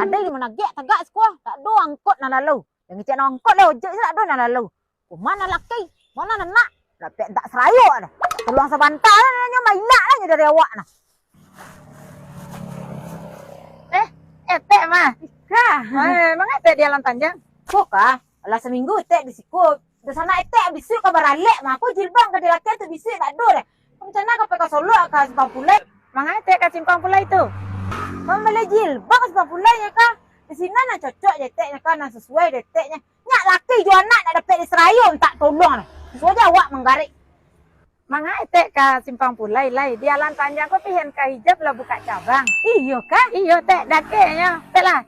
Ada yang menagak tagak sekolah. Tak ada angkot nak lalu. Yang cik nak angkot le ojek tak ada nak lalu. Mana laki? Mana nak? Lapek tak serayuk dah. Tolong sebantar nanya mainak lah dari awak nah. Tek mah. Kah? Emang tek di Jalan Panjang? Kok kah? Alah seminggu tek di siku. Di sana tek bisik ke baralek mah. Aku jilbang ke laki tu bisik tak ada dah. Macam mana kau pakai solo ke Simpang Pulai? Emang tek ke Simpang Pulai tu? Kau beli jilbang ke Simpang Pulai ya kah? Di sini nak cocok je teknya kan, nak sesuai je teknya. Nyak laki jual anak nak dapat di serayum tak tolong lah. Sesuai je awak menggarik. Mang tek ke Simpang Pulai lai. Di Jalan Panjang kau pihen ke hijab lah buka cabang. Iyo kah? Iyo tek dakenya. Tek lah.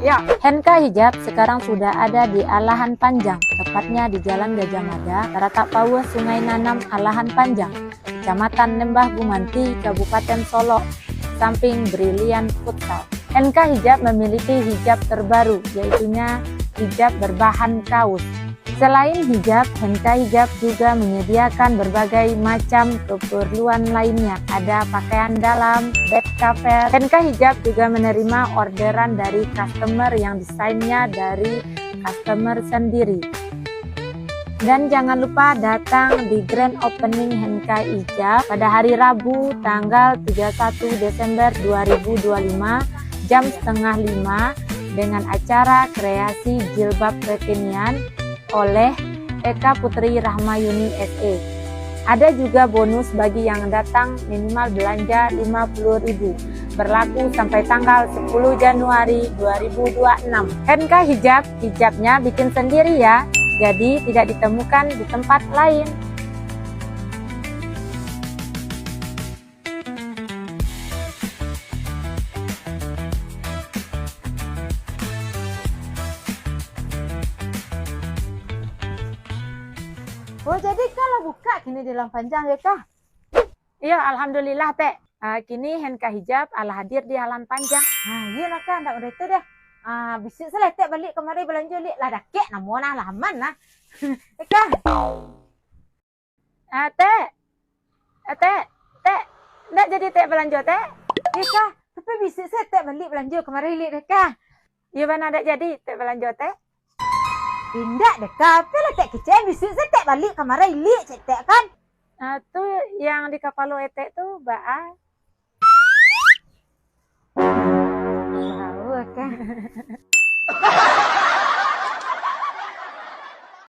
Ya. Henka Hijab sekarang sudah ada di Alahan Panjang, tepatnya di Jalan Gajah Mada, Taratak Pauh, Sungai Nanam, Alahan Panjang, Kecamatan Lembah Gumanti, Kabupaten Solo, samping Brilian Futsal. Henka Hijab memiliki hijab terbaru, yaitunya hijab berbahan kaus. Selain hijab, Henka Hijab juga menyediakan berbagai macam keperluan lainnya. Ada pakaian dalam, bed cover. Henka Hijab juga menerima orderan dari customer yang desainnya dari customer sendiri. Dan jangan lupa datang di grand opening Henka Hijab pada hari Rabu tanggal 31 Desember 2025 jam 4:30 dengan acara kreasi jilbab kekinian oleh Eka Putri Rahmayuni SE. Ada juga bonus bagi yang datang minimal belanja 50.000. Berlaku sampai tanggal 10 Januari 2026. Henka Hijab, hijabnya bikin sendiri ya. Jadi tidak ditemukan di tempat lain. Oh jadi kalau buka kini di Jalan Panjang ya kah? Iya, alhamdulillah tek. Kini Henka Hijab ala hadir di Jalan Panjang. Iya nak kah, tak udah itu dah. Bisik salah tek balik kemari belanja lik lah dakek namun lah laman lah. Kah? Tek. Ndak jadi tek belanja tek. Ya kah? Tapi bisik saya tek balik belanja kemari lik dah kah? Iya mana ndak jadi tek belanja tek. Tidak deh kah? Kalau tek kecil bisik saya tek balik kemari lik cek tek kan? Tu yang di kapal etek tu baa. Tahu kan?